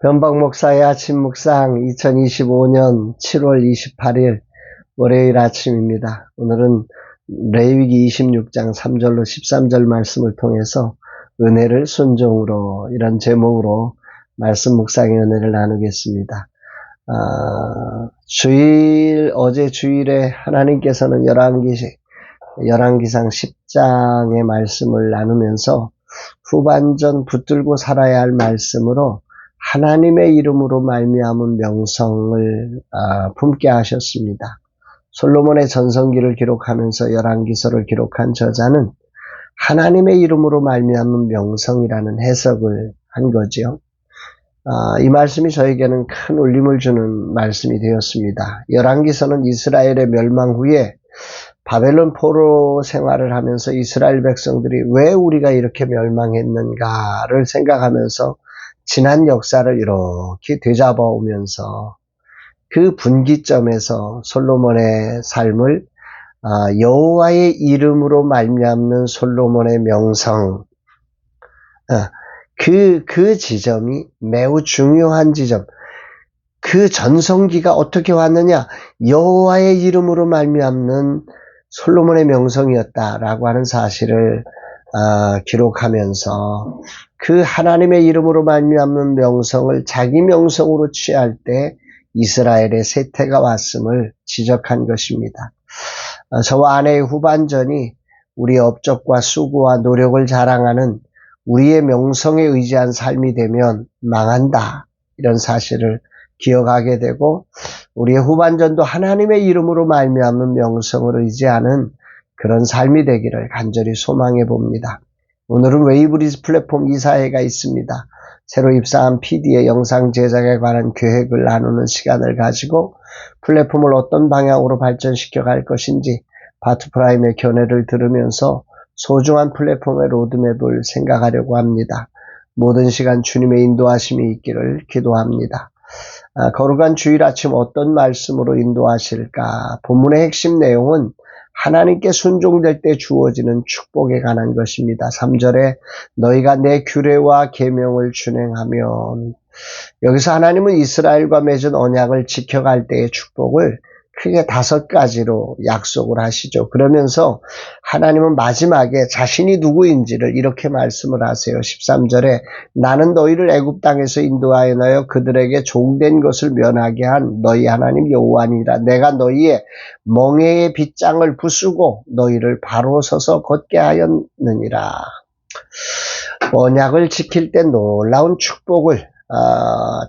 변박 목사의 아침 묵상 2025년 7월 28일 월요일 아침입니다. 오늘은 레위기 26장 3절로 13절 말씀을 통해서 은혜를 순종으로 이런 제목으로 말씀 묵상의 은혜를 나누겠습니다. 어제 주일에 하나님께서는 열왕기상 10장의 말씀을 나누면서 후반전 붙들고 살아야 할 말씀으로 하나님의 이름으로 말미암은 명성을 품게 하셨습니다. 솔로몬의 전성기를 기록하면서 열왕기서를 기록한 저자는 하나님의 이름으로 말미암은 명성이라는 해석을 한 거죠. 이 말씀이 저에게는 큰 울림을 주는 말씀이 되었습니다. 열왕기서는 이스라엘의 멸망 후에 바벨론 포로 생활을 하면서 이스라엘 백성들이 왜 우리가 이렇게 멸망했는가를 생각하면서 지난 역사를 이렇게 되잡아 오면서 그 분기점에서 솔로몬의 삶을 여호와의 이름으로 말미암는 솔로몬의 명성, 그 지점이 매우 중요한 지점. 그 전성기가 어떻게 왔느냐? 여호와의 이름으로 말미암는 솔로몬의 명성이었다라고 하는 사실을 기록하면서 그 하나님의 이름으로 말미암는 명성을 자기 명성으로 취할 때 이스라엘의 쇠퇴가 왔음을 지적한 것입니다. 저와 아내의 후반전이 우리의 업적과 수고와 노력을 자랑하는 우리의 명성에 의지한 삶이 되면 망한다. 이런 사실을 기억하게 되고 우리의 후반전도 하나님의 이름으로 말미암는 명성을 의지하는 그런 삶이 되기를 간절히 소망해 봅니다. 오늘은 웨이브리지 플랫폼 이사회가 있습니다. 새로 입사한 PD의 영상 제작에 관한 계획을 나누는 시간을 가지고 플랫폼을 어떤 방향으로 발전시켜 갈 것인지 바투프라임의 견해를 들으면서 소중한 플랫폼의 로드맵을 생각하려고 합니다. 모든 시간 주님의 인도하심이 있기를 기도합니다. 거룩한 주일 아침 어떤 말씀으로 인도하실까? 본문의 핵심 내용은 하나님께 순종될 때 주어지는 축복에 관한 것입니다. 3절에 너희가 내 규례와 계명을 준행하면, 여기서 하나님은 이스라엘과 맺은 언약을 지켜갈 때의 축복을 크게 5가지로 약속을 하시죠. 그러면서 하나님은 마지막에 자신이 누구인지를 이렇게 말씀을 하세요. 13절에 나는 너희를 애굽 땅에서 인도하여 너여 그들에게 종된 것을 면하게 한 너희 하나님 여호와니라. 내가 너희의 멍에의 빗장을 부수고 너희를 바로 서서 걷게 하였느니라. 언약을 지킬 때 놀라운 축복을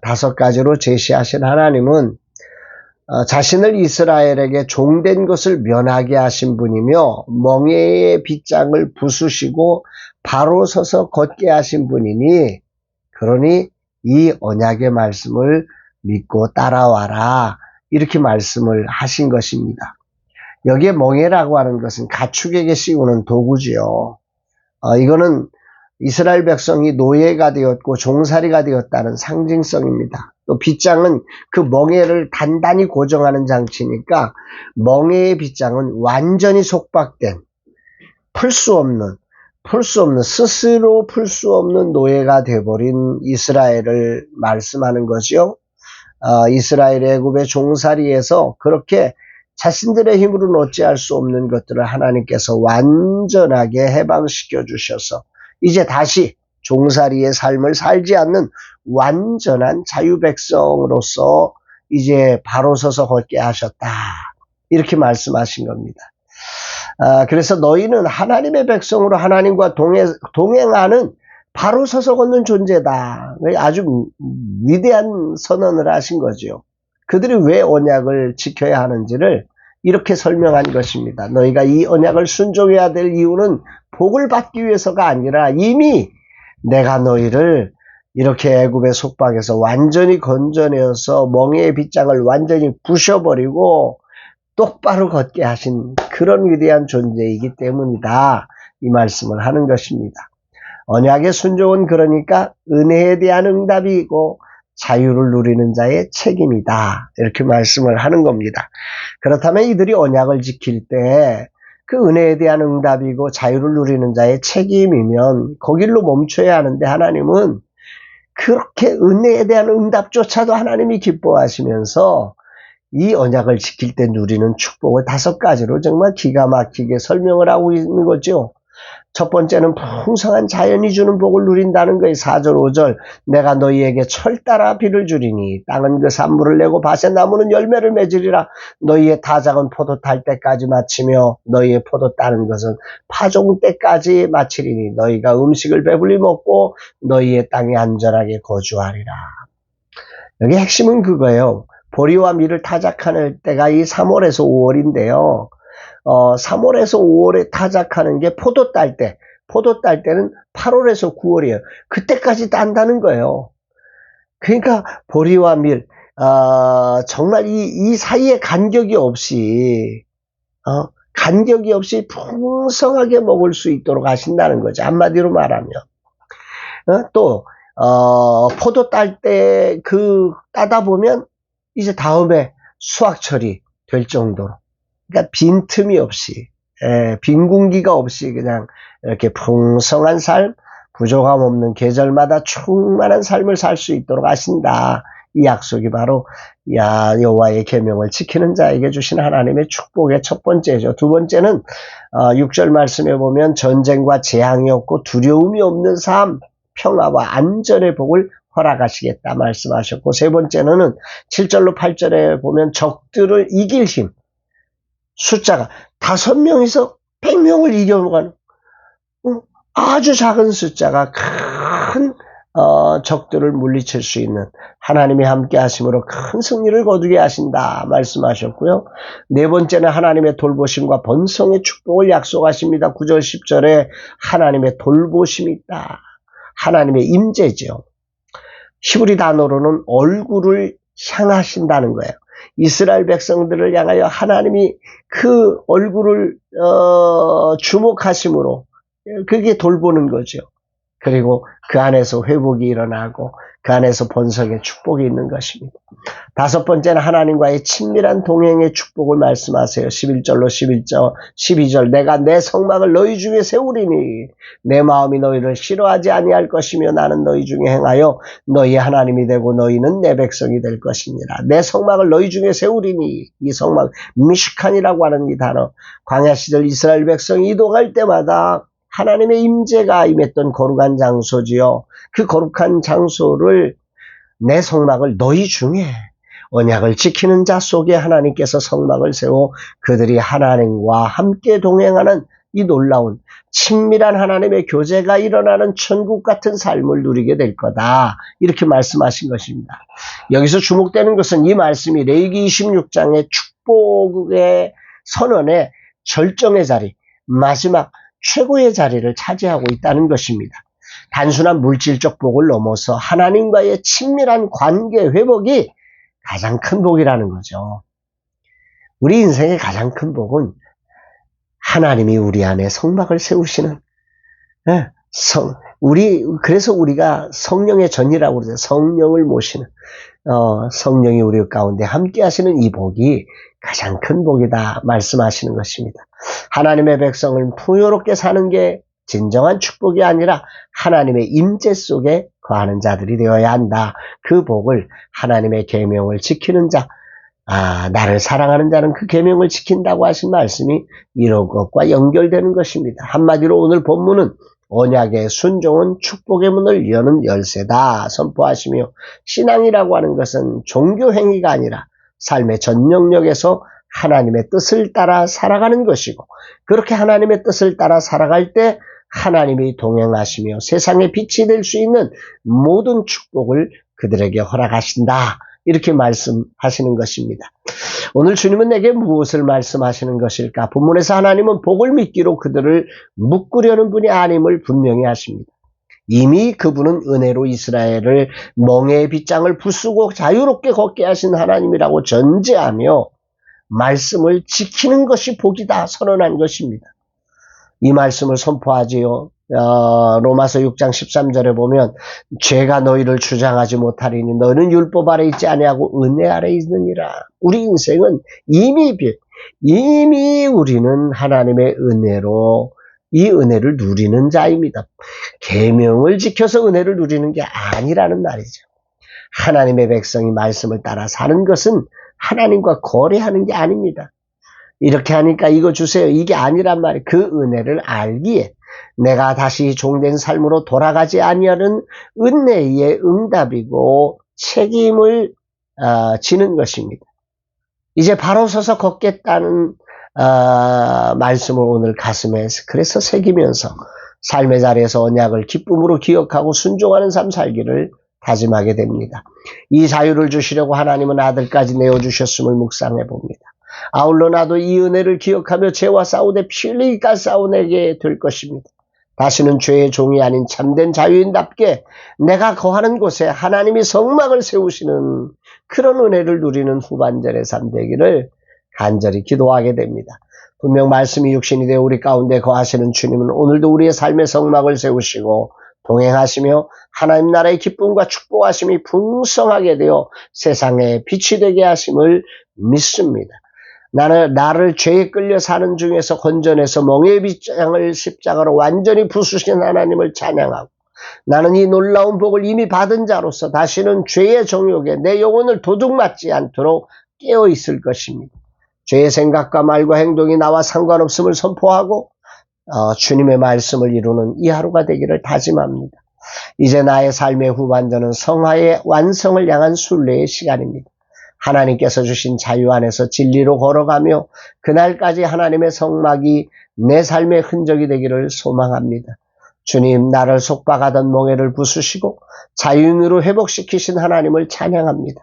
5가지로 제시하신 하나님은 자신을 이스라엘에게 종된 것을 면하게 하신 분이며 멍에의 빗장을 부수시고 바로 서서 걷게 하신 분이니 그러니 이 언약의 말씀을 믿고 따라와라 이렇게 말씀을 하신 것입니다. 여기에 멍에라고 하는 것은 가축에게 씌우는 도구지요. 이거는 이스라엘 백성이 노예가 되었고 종살이가 되었다는 상징성입니다. 또 빗장은 그 멍에를 단단히 고정하는 장치니까 멍에의 빗장은 완전히 속박된 스스로 풀 수 없는 노예가 되어버린 이스라엘을 말씀하는 거죠. 이스라엘 애굽의 종살이에서 그렇게 자신들의 힘으로는 어찌할 수 없는 것들을 하나님께서 완전하게 해방시켜 주셔서 이제 다시 종살이의 삶을 살지 않는 완전한 자유백성으로서 이제 바로 서서 걷게 하셨다. 이렇게 말씀하신 겁니다. 그래서 너희는 하나님의 백성으로 하나님과 동행하는 바로 서서 걷는 존재다. 아주 위대한 선언을 하신 거죠. 그들이 왜 언약을 지켜야 하는지를 이렇게 설명한 것입니다. 너희가 이 언약을 순종해야 될 이유는 복을 받기 위해서가 아니라 이미 내가 너희를 이렇게 애굽의 속박에서 완전히 건져내어서 멍에의 빗장을 완전히 부셔버리고 똑바로 걷게 하신 그런 위대한 존재이기 때문이다. 이 말씀을 하는 것입니다. 언약의 순종은 그러니까 은혜에 대한 응답이고 자유를 누리는 자의 책임이다. 이렇게 말씀을 하는 겁니다. 그렇다면 이들이 언약을 지킬 때 그 은혜에 대한 응답이고 자유를 누리는 자의 책임이면 거길로 멈춰야 하는데 하나님은 그렇게 은혜에 대한 응답조차도 하나님이 기뻐하시면서 이 언약을 지킬 때 누리는 축복을 5가지로 정말 기가 막히게 설명을 하고 있는 거죠. 첫 번째는 풍성한 자연이 주는 복을 누린다는 거예요. 4절 5절 내가 너희에게 철 따라 비를 주리니 땅은 그 산물을 내고 밭의 나무는 열매를 맺으리라. 너희의 타작은 포도 탈 때까지 마치며 너희의 포도 따는 것은 파종 때까지 마치리니 너희가 음식을 배불리 먹고 너희의 땅에 안전하게 거주하리라. 여기 핵심은 그거예요. 보리와 밀을 타작하는 때가 이 3월에서 5월인데요. 3월에서 5월에 타작하는 게 포도 딸 때, 포도 딸 때는 8월에서 9월이에요. 그때까지 딴다는 거예요. 그러니까 보리와 밀, 정말 이 사이에 간격이 없이, 풍성하게 먹을 수 있도록 하신다는 거죠. 한마디로 말하면. 또, 포도 딸 때 따다 보면 이제 다음에 수확철이 될 정도로. 그러니까 빈틈이 없이, 빈 군기가 없이 그냥 이렇게 풍성한 삶, 부족함 없는 계절마다 충만한 삶을 살 수 있도록 하신다. 이 약속이 바로 여호와의 계명을 지키는 자에게 주신 하나님의 축복의 첫 번째죠. 두 번째는 6절 말씀에 보면 전쟁과 재앙이 없고 두려움이 없는 삶, 평화와 안전의 복을 허락하시겠다 말씀하셨고, 세 번째는 7절로 8절에 보면 적들을 이길 힘, 숫자가 5명이서 100명을 이겨가는 아주 작은 숫자가 큰 적들을 물리칠 수 있는 하나님이 함께 하심으로 큰 승리를 거두게 하신다 말씀하셨고요. 네 번째는 하나님의 돌보심과 번성의 축복을 약속하십니다. 9절 10절에 하나님의 돌보심이 있다. 하나님의 임재죠. 히브리 단어로는 얼굴을 향하신다는 거예요. 이스라엘 백성들을 향하여 하나님이 그 얼굴을 주목하심으로 그게 돌보는 거죠. 그리고 그 안에서 회복이 일어나고 그 안에서 번성의 축복이 있는 것입니다. 다섯 번째는 하나님과의 친밀한 동행의 축복을 말씀하세요. 11절로 12절 내가 내 성막을 너희 중에 세우리니 내 마음이 너희를 싫어하지 아니할 것이며 나는 너희 중에 행하여 너희의 하나님이 되고 너희는 내 백성이 될 것이니라. 내 성막을 너희 중에 세우리니, 이 성막 미시칸이라고 하는 이 단어, 광야 시절 이스라엘 백성이 이동할 때마다 하나님의 임재가 임했던 거룩한 장소지요. 그 거룩한 장소를, 내 성막을 너희 중에, 언약을 지키는 자 속에 하나님께서 성막을 세워 그들이 하나님과 함께 동행하는 이 놀라운 친밀한 하나님의 교제가 일어나는 천국 같은 삶을 누리게 될 거다. 이렇게 말씀하신 것입니다. 여기서 주목되는 것은 이 말씀이 레위기 26장의 축복의 선언의 절정의 자리, 마지막 최고의 자리를 차지하고 있다는 것입니다. 단순한 물질적 복을 넘어서 하나님과의 친밀한 관계 회복이 가장 큰 복이라는 거죠. 우리 인생의 가장 큰 복은 하나님이 우리 안에 성막을 세우시는, 그래서 우리가 성령의 전이라고 그러죠. 성령을 모시는, 성령이 우리 가운데 함께 하시는 이 복이 가장 큰 복이다 말씀하시는 것입니다. 하나님의 백성을 풍요롭게 사는 게 진정한 축복이 아니라 하나님의 임재 속에 거하는 자들이 되어야 한다. 그 복을 하나님의 계명을 지키는 자, 나를 사랑하는 자는 그 계명을 지킨다고 하신 말씀이 이런 것과 연결되는 것입니다. 한마디로 오늘 본문은 언약의 순종은 축복의 문을 여는 열쇠다 선포하시며, 신앙이라고 하는 것은 종교 행위가 아니라 삶의 전 영역에서 하나님의 뜻을 따라 살아가는 것이고, 그렇게 하나님의 뜻을 따라 살아갈 때 하나님이 동행하시며 세상의 빛이 될 수 있는 모든 축복을 그들에게 허락하신다. 이렇게 말씀하시는 것입니다. 오늘 주님은 내게 무엇을 말씀하시는 것일까? 본문에서 하나님은 복을 믿기로 그들을 묶으려는 분이 아님을 분명히 하십니다. 이미 그분은 은혜로 이스라엘을 멍에의 빗장을 부수고 자유롭게 걷게 하신 하나님이라고 전제하며 말씀을 지키는 것이 복이다 선언한 것입니다. 이 말씀을 선포하지요. 로마서 6장 13절에 보면 죄가 너희를 주장하지 못하리니 너희는 율법 아래 있지 아니하고 은혜 아래 있느니라. 우리 인생은 이미 우리는 하나님의 은혜로 이 은혜를 누리는 자입니다. 계명을 지켜서 은혜를 누리는 게 아니라는 말이죠. 하나님의 백성이 말씀을 따라 사는 것은 하나님과 거래하는 게 아닙니다. 이렇게 하니까 이거 주세요. 이게 아니란 말이에요. 그 은혜를 알기에 내가 다시 종된 삶으로 돌아가지 아니하는 은혜의 응답이고 책임을 지는 것입니다. 이제 바로 서서 걷겠다는 말씀을 오늘 가슴에 그래서 새기면서 삶의 자리에서 언약을 기쁨으로 기억하고 순종하는 삶 살기를 다짐하게 됩니다. 이 자유를 주시려고 하나님은 아들까지 내어주셨음을 묵상해 봅니다. 아울러 나도 이 은혜를 기억하며 죄와 싸우되 피 흘리기까지 싸우게 될 것입니다. 다시는 죄의 종이 아닌 참된 자유인답게 내가 거하는 곳에 하나님이 성막을 세우시는 그런 은혜를 누리는 후반절의 삶 되기를 간절히 기도하게 됩니다. 분명 말씀이 육신이 되어 우리 가운데 거하시는 주님은 오늘도 우리의 삶의 성막을 세우시고 동행하시며 하나님 나라의 기쁨과 축복하심이 풍성하게 되어 세상에 빛이 되게 하심을 믿습니다. 나를 죄에 끌려 사는 중에서 건져내서 멍에의 빗장을 십자가로 완전히 부수신 하나님을 찬양하고 나는 이 놀라운 복을 이미 받은 자로서 다시는 죄의 정욕에 내 영혼을 도둑맞지 않도록 깨어 있을 것입니다. 죄의 생각과 말과 행동이 나와 상관없음을 선포하고 주님의 말씀을 이루는 이 하루가 되기를 다짐합니다. 이제 나의 삶의 후반전은 성화의 완성을 향한 순례의 시간입니다. 하나님께서 주신 자유 안에서 진리로 걸어가며 그날까지 하나님의 성막이 내 삶의 흔적이 되기를 소망합니다. 주님, 나를 속박하던 멍에를 부수시고 자유인으로 회복시키신 하나님을 찬양합니다.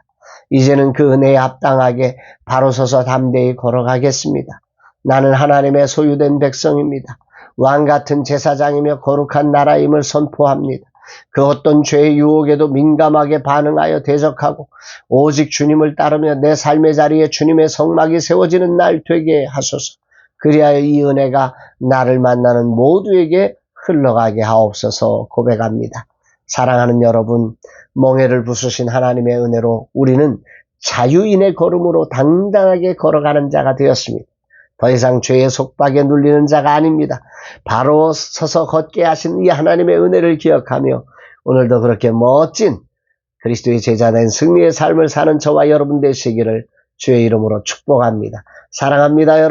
이제는 그 은혜에 합당하게 바로 서서 담대히 걸어가겠습니다. 나는 하나님의 소유된 백성입니다. 왕같은 제사장이며 거룩한 나라임을 선포합니다. 그 어떤 죄의 유혹에도 민감하게 반응하여 대적하고 오직 주님을 따르며 내 삶의 자리에 주님의 성막이 세워지는 날 되게 하소서. 그리하여 이 은혜가 나를 만나는 모두에게 흘러가게 하옵소서 고백합니다. 사랑하는 여러분, 멍에를 부수신 하나님의 은혜로 우리는 자유인의 걸음으로 당당하게 걸어가는 자가 되었습니다. 더 이상 죄의 속박에 눌리는 자가 아닙니다. 바로 서서 걷게 하신 이 하나님의 은혜를 기억하며 오늘도 그렇게 멋진 그리스도의 제자된 승리의 삶을 사는 저와 여러분 되시기를 주의 이름으로 축복합니다. 사랑합니다, 여러분.